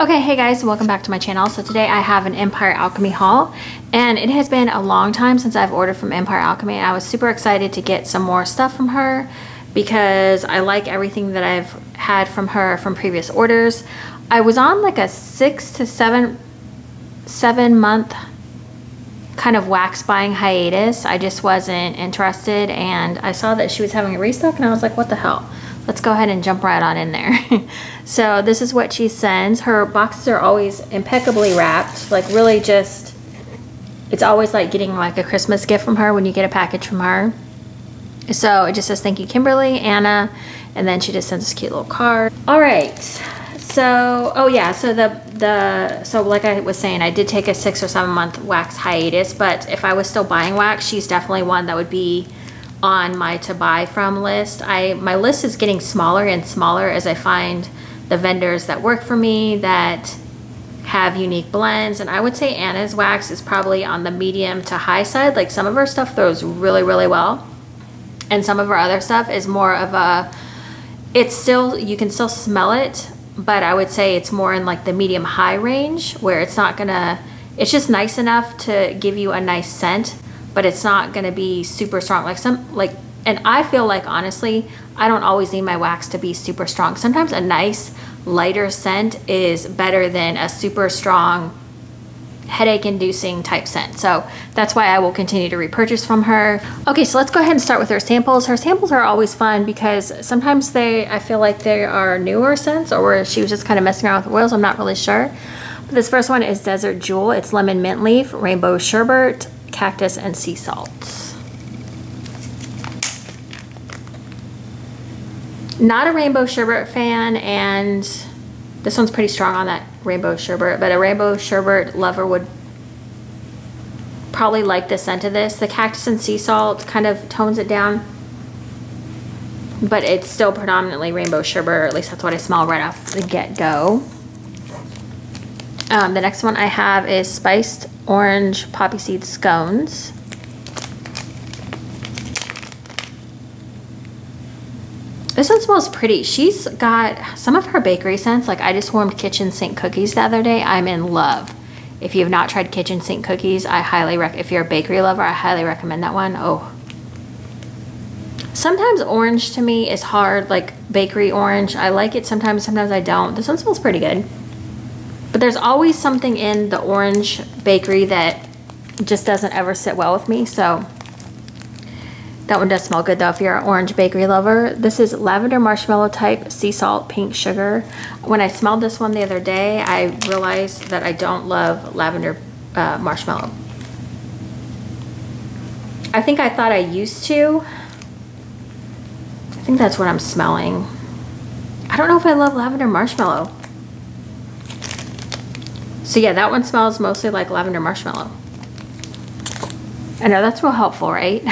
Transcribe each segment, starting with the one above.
Okay, hey guys, welcome back to my channel. So today I have an Empire Alchemy haul, and it has been a long time since I've ordered from Empire Alchemy, and I was super excited to get some more stuff from her because I like everything that I've had from her from previous orders. I was on like a 6 to 7 month kind of wax buying hiatus. I just wasn't interested, and I saw that she was having a restock and I was like, what the hell? Let's go ahead and jump right on in there. So this is what she sends. Her boxes are always impeccably wrapped, like really just, it's always like getting like a Christmas gift from her when you get a package from her. So it just says, thank you, Kimberly, Anna, and then she just sends this cute little card. All right, so, oh yeah, so so like I was saying, I did take a 6 or 7 month wax hiatus, but if I was still buying wax, she's definitely one that would be on my to buy from list. My list is getting smaller and smaller as I find the vendors that work for me that have unique blends, and I would say Anna's wax is probably on the medium to high side. Like some of her stuff throws really well, and some of her other stuff is more of a, it's still, you can still smell it, but I would say it's more in like the medium high range where it's not gonna, it's just nice enough to give you a nice scent, but it's not gonna be super strong. And I feel like, honestly, I don't always need my wax to be super strong. Sometimes a nice lighter scent is better than a super strong headache inducing type scent. So that's why I will continue to repurchase from her. Okay, so let's go ahead and start with her samples. Her samples are always fun because sometimes I feel like they are newer scents, or where she was just kind of messing around with oils, I'm not really sure. But this first one is Desert Jewel. It's lemon mint leaf, rainbow sherbet, cactus, and sea salt. Not a rainbow sherbet fan, and this one's pretty strong on that rainbow sherbet, but a rainbow sherbet lover would probably like the scent of this. The cactus and sea salt kind of tones it down, but it's still predominantly rainbow sherbet, or at least that's what I smell right off the get-go. The next one I have is spiced orange poppy seed scones. This one smells pretty. She's got some of her bakery scents. Like I just warmed kitchen sink cookies the other day. I'm in love. If you have not tried kitchen sink cookies, I highly recommend. If you're a bakery lover, I highly recommend that one. Oh. Sometimes orange to me is hard, like bakery orange. I like it sometimes I don't. This one smells pretty good. But there's always something in the orange bakery that just doesn't ever sit well with me. So that one does smell good though if you're an orange bakery lover. This is lavender marshmallow type sea salt pink sugar. When I smelled this one the other day, I realized that I don't love lavender marshmallow. I think I thought I used to. I think that's what I'm smelling. I don't know if I love lavender marshmallow. So yeah, that one smells mostly like lavender marshmallow. I know, that's real helpful, right?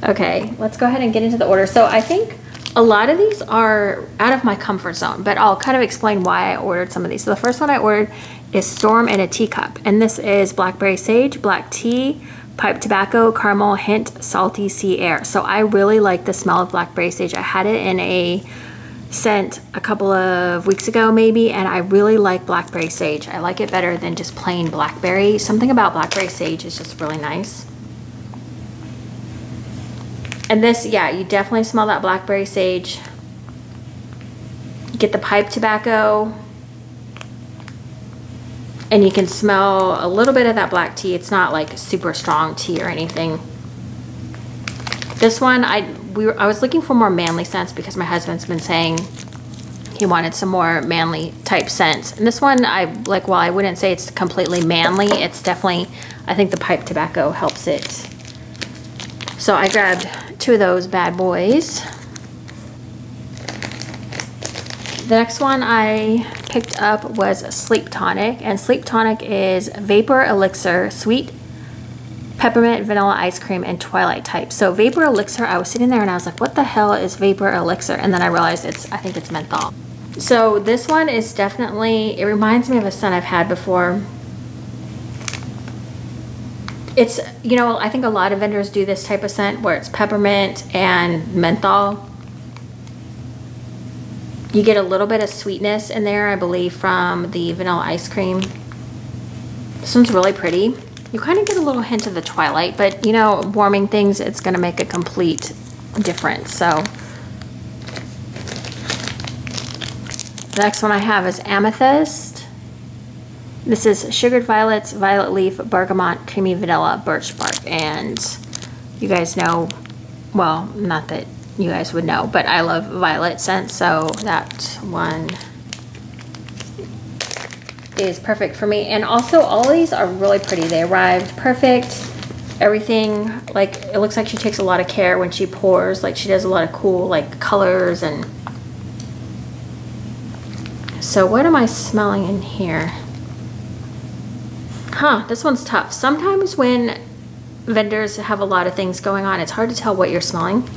Okay, let's go ahead and get into the order. So I think a lot of these are out of my comfort zone, but I'll kind of explain why I ordered some of these. So the first one I ordered is Storm in a Teacup, and this is blackberry sage, black tea, pipe tobacco, caramel, hint, salty sea air. So I really like the smell of blackberry sage. I had it in a scent a couple of weeks ago maybe, and I really like blackberry sage. I like it better than just plain blackberry. Something about blackberry sage is just really nice. And this, yeah, you definitely smell that blackberry sage. You get the pipe tobacco, and you can smell a little bit of that black tea. It's not like super strong tea or anything. This one, I was looking for more manly scents because my husband's been saying he wanted some more manly type scents. And this one, I like, while I wouldn't say it's completely manly, it's definitely, I think the pipe tobacco helps it. So I grabbed 2 of those bad boys. The next one I picked up was Sleep Tonic, and Sleep Tonic is Vapor Elixir, Sweet Peppermint, Vanilla Ice Cream, and Twilight type. So Vapor Elixir, I was sitting there and I was like, what the hell is Vapor Elixir? And then I realized I think it's menthol. So this one is definitely, it reminds me of a scent I've had before. It's, you know, I think a lot of vendors do this type of scent where it's peppermint and menthol. You get a little bit of sweetness in there, I believe, from the vanilla ice cream. This one's really pretty. You kind of get a little hint of the twilight, but you know, warming things, it's gonna make a complete difference. So the next one I have is Amethyst. This is sugared violets, violet leaf, bergamot, creamy vanilla, birch bark. And you guys know, well, not that you guys would know, but I love violet scents, so that one is perfect for me. And also all of these are really pretty. They arrived perfect. Everything, like, it looks like she takes a lot of care when she pours. Like, she does a lot of cool like colors. And so what am I smelling in here? This one's tough. Sometimes when vendors have a lot of things going on, it's hard to tell what you're smelling.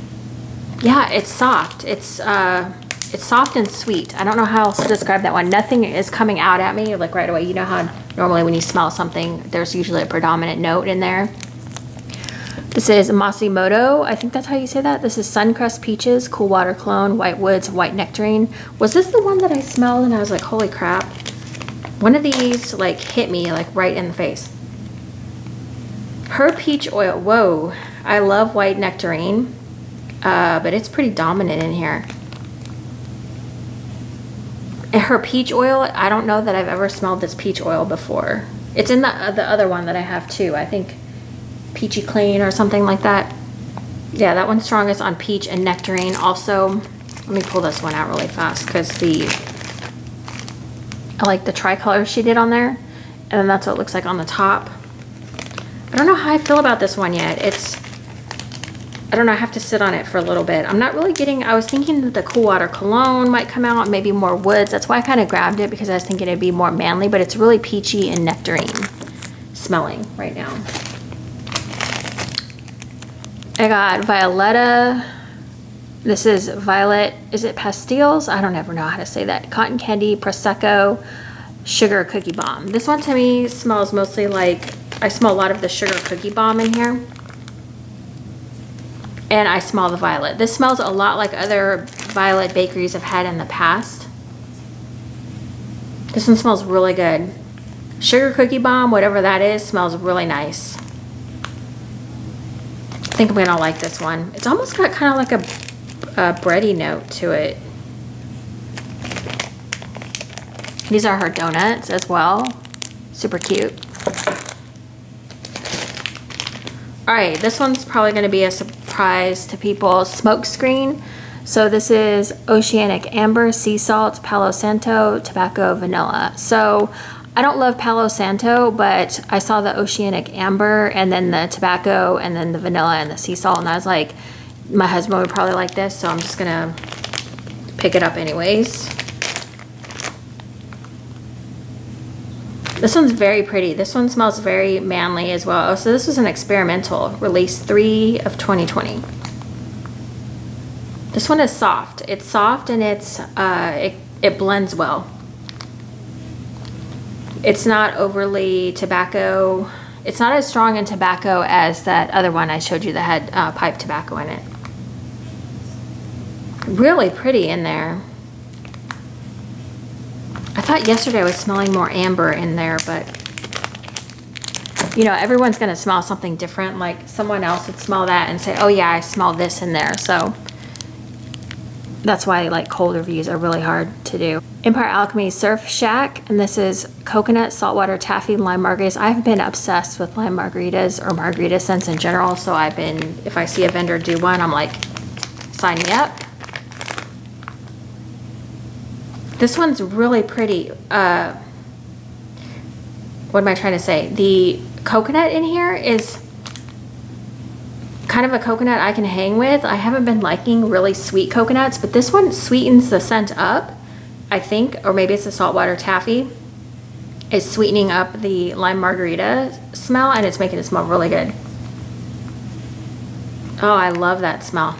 Yeah, it's soft. It's soft and sweet. I don't know how else to describe that one. Nothing is coming out at me like right away. You know how normally when you smell something, there's usually a predominant note in there. This is Masimoto. I think that's how you say that. This is Suncrest Peaches, Cool Water Cologne, White Woods, White Nectarine. Was this the one that I smelled and I was like, holy crap? One of these like hit me like right in the face. Her peach oil. Whoa. I love White Nectarine, but it's pretty dominant in here. And her peach oil, I don't know that I've ever smelled this peach oil before. It's in the other one that I have too. I think Peachy Clean or something like that. Yeah, that one's strongest on peach and nectarine. Also, let me pull this one out really fast because I like the tricolor she did on there. And then that's what it looks like on the top. I don't know how I feel about this one yet. I don't know, I have to sit on it for a little bit. I'm not really getting, I was thinking that the Cool Water Cologne might come out, maybe more woods. That's why I kind of grabbed it, because I was thinking it'd be more manly, but it's really peachy and nectarine smelling right now. I got Violeta. This is Violet, is it Pastilles? I don't ever know how to say that. Cotton Candy, Prosecco, Sugar Cookie Bomb. This one to me smells mostly like, I smell a lot of the Sugar Cookie Bomb in here. And I smell the violet. This smells a lot like other violet bakeries I've had in the past. This one smells really good. Sugar Cookie Bomb, whatever that is, smells really nice. I think I'm gonna like this one. It's almost got kind of like a bready note to it. These are her donuts as well. Super cute. All right, this one's probably gonna be a surprise to people. Smoke Screen. So this is Oceanic Amber, Sea Salt, Palo Santo, Tobacco, Vanilla. So I don't love Palo Santo, but I saw the Oceanic Amber and then the Tobacco and then the Vanilla and the Sea Salt, and I was like, my husband would probably like this, so I'm just gonna pick it up anyways. This one's very pretty. This one smells very manly as well. Oh, so this was an experimental, release 3 of 2020. This one is soft. It's soft and it's it blends well. It's not overly tobacco. It's not as strong in tobacco as that other one I showed you that had pipe tobacco in it. Really pretty in there. I thought yesterday I was smelling more amber in there, but you know, everyone's gonna smell something different. Like someone else would smell that and say, oh yeah, I smell this in there. So that's why like cold reviews are really hard to do. Empire Alchemy Surf Shack, and this is coconut, saltwater, taffy, lime margaritas. I've been obsessed with lime margaritas or margarita scents in general, so I've been, if I see a vendor do one, I'm like, sign me up. This one's really pretty. What am I trying to say? The coconut in here is kind of a coconut I can hang with. I haven't been liking really sweet coconuts, but this one sweetens the scent up, I think, or maybe it's the saltwater taffy. It's sweetening up the lime margarita smell, and it's making it smell really good. Oh, I love that smell.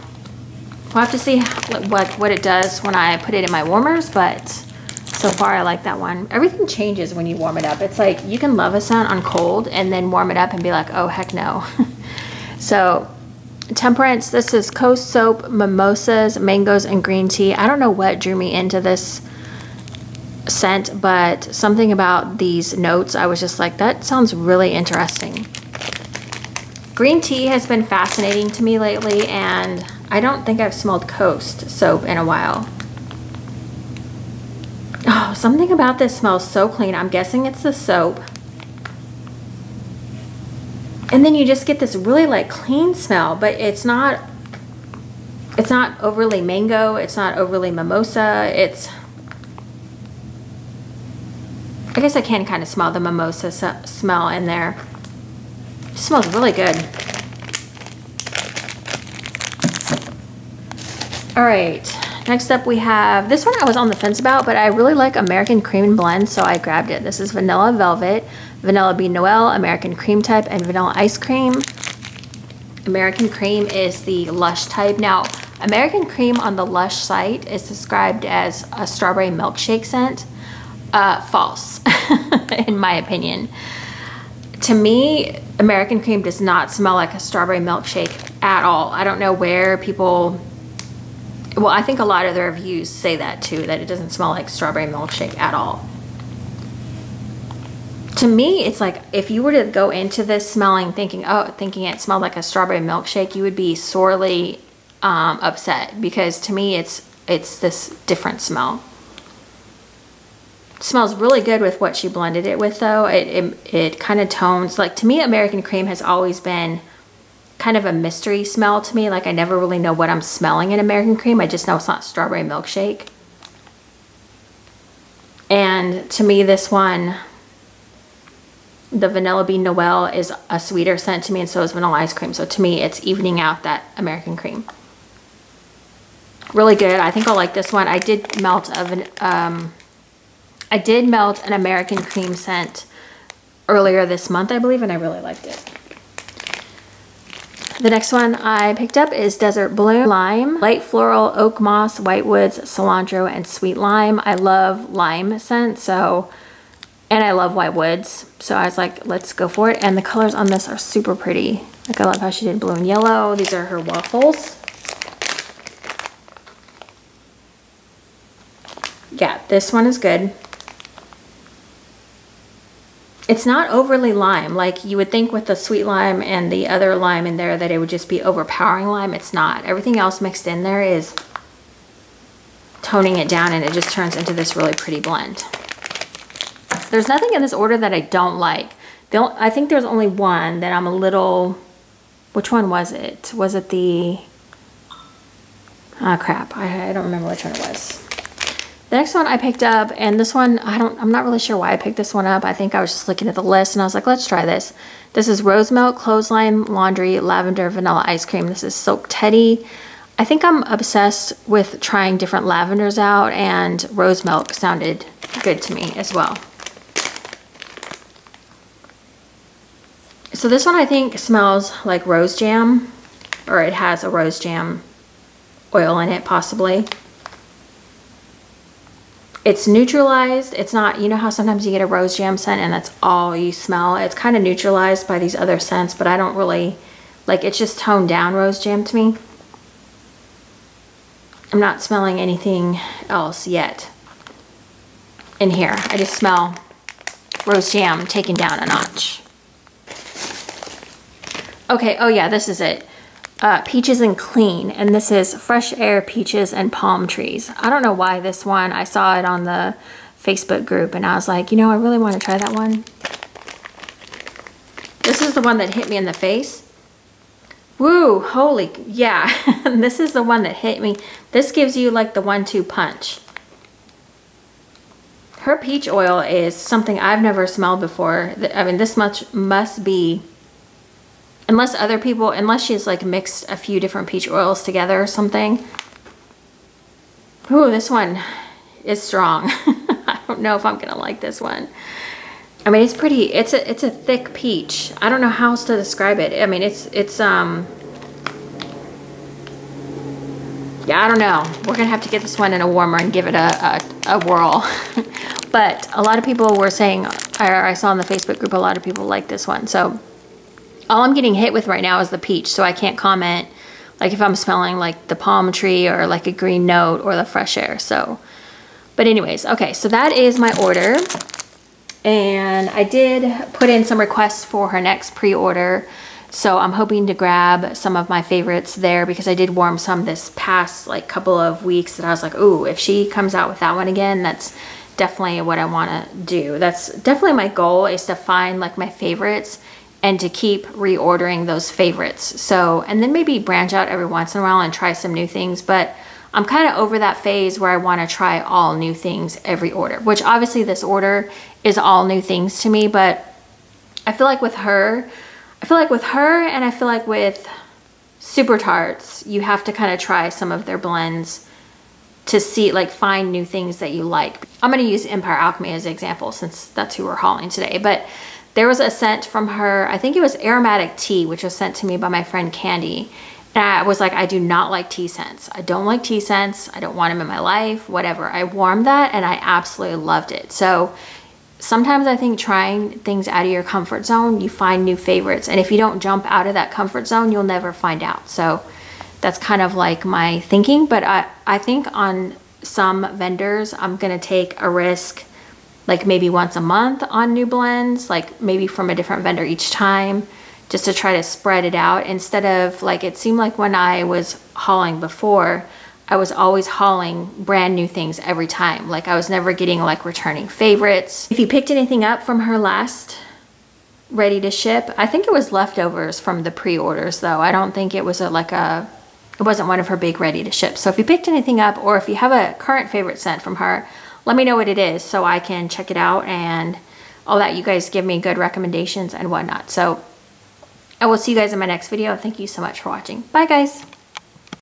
We'll have to see what it does when I put it in my warmers, but so far I like that one. Everything changes when you warm it up. It's like you can love a scent on cold and then warm it up and be like, oh heck no. So Temperance, this is Coast Soap, Mimosas, Mangoes, and Green Tea. I don't know what drew me into this scent, but something about these notes, I was just like, that sounds really interesting. Green tea has been fascinating to me lately, and I don't think I've smelled Coast Soap in a while. Oh, something about this smells so clean. I'm guessing it's the soap. And then you just get this really like clean smell, but it's not overly mango, it's not overly mimosa. I guess I can kind of smell the mimosa smell in there. It smells really good. All right, next up we have, this one I was on the fence about, but I really like American Cream Blend, so I grabbed it. This is Vanilla Velvet, Vanilla Bean Noel, American Cream type, and Vanilla Ice Cream. American Cream is the Lush type. Now, American Cream on the Lush site is described as a strawberry milkshake scent. False, in my opinion. To me, American Cream does not smell like a strawberry milkshake at all. I don't know where people, well, I think a lot of the reviews say that too, that it doesn't smell like strawberry milkshake at all. To me, it's like if you were to go into this smelling, thinking it smelled like a strawberry milkshake, you would be sorely upset, because to me, it's this different smell. It smells really good with what she blended it with, though. It kind of tones, like, to me, American Cream has always been kind of a mystery smell to me. Like, I never really know what I'm smelling in American Cream. I just know it's not strawberry milkshake. And to me, this one, the Vanilla Bean Noel, is a sweeter scent to me, and so is Vanilla Ice Cream. So to me, it's evening out that American Cream. Really good. I think I'll like this one. I did melt an American Cream scent earlier this month, I believe, and I really liked it. The next one I picked up is Desert Bloom Lime, Light Floral, Oak Moss, Whitewoods, Cilantro, and Sweet Lime. I love lime scent, so, and I love Whitewoods, so I was like, let's go for it. And the colors on this are super pretty. Like, I love how she did blue and yellow. These are her waffles. Yeah, this one is good. It's not overly lime. Like you would think with the sweet lime and the other lime in there that it would just be overpowering lime. It's not. Everything else mixed in there is toning it down, and it just turns into this really pretty blend. There's nothing in this order that I don't like. I think there's only one that I'm a little, which one was it? Was it the, oh crap, I don't remember which one it was. The next one I picked up, and this one, I'm not really sure why I picked this one up. I think I was just looking at the list and I was like, let's try this. This is Rose Milk, Clothesline, Laundry, Lavender, Vanilla Ice Cream. This is Silk Teddy. I think I'm obsessed with trying different lavenders out, and Rose Milk sounded good to me as well. So this one I think smells like rose jam, or it has a rose jam oil in it possibly. It's neutralized. It's not, you know how sometimes you get a rose jam scent and that's all you smell? It's kind of neutralized by these other scents, but I don't really, like, it's just toned down rose jam to me. I'm not smelling anything else yet in here. I just smell rose jam taken down a notch. Okay, oh yeah, this is it. Peaches and Clean, and this is Fresh Air, Peaches, and Palm Trees. I don't know why this one, I saw it on the Facebook group and I was like, you know, I really want to try that one. This is the one that hit me in the face. Woo, holy, yeah. This is the one that hit me. This gives you like the 1-2 punch. Her peach oil is something I've never smelled before. I mean, this much must be, unless she's like mixed a few different peach oils together or something. Ooh, this one is strong. I don't know if I'm gonna like this one. I mean, it's pretty, it's a thick peach. I don't know how else to describe it. I mean, yeah, I don't know. We're gonna have to get this one in a warmer and give it a whirl. But a lot of people were saying, or I saw in the Facebook group, a lot of people like this one. So all I'm getting hit with right now is the peach, so I can't comment like if I'm smelling like the palm tree or like a green note or the fresh air. So, but anyways, okay, so that is my order. And I did put in some requests for her next pre-order. So I'm hoping to grab some of my favorites there because I did warm some this past like couple of weeks that I was like, ooh, if she comes out with that one again, that's definitely what I want to do. That's definitely my goal, is to find like my favorites and to keep reordering those favorites. So, and then maybe branch out every once in a while and try some new things. But I'm kind of over that phase where I want to try all new things every order, which obviously this order is all new things to me. But I feel like with her, and I feel like with Super Tarts, you have to kind of try some of their blends to see, like, find new things that you like. I'm going to use Empire Alchemy as an example since that's who we're hauling today. But there was a scent from her, I think it was aromatic tea, which was sent to me by my friend Candy. And I was like, I do not like tea scents. I don't like tea scents. I don't want them in my life, whatever. I warmed that and I absolutely loved it. So sometimes I think trying things out of your comfort zone, you find new favorites. And if you don't jump out of that comfort zone, you'll never find out. So that's kind of like my thinking. But I think on some vendors, I'm going to take a risk, like maybe once a month on new blends, like maybe from a different vendor each time, just to try to spread it out instead of, like, it seemed like when I was hauling before, I was always hauling brand new things every time. Like I was never getting like returning favorites. If you picked anything up from her last ready to ship, I think it was leftovers from the pre-orders though. I don't think it was it wasn't one of her big ready to ship. So if you picked anything up, or if you have a current favorite scent from her, let me know what it is so I can check it out and all that. You guys give me good recommendations and whatnot. So I will see you guys in my next video. Thank you so much for watching. Bye guys.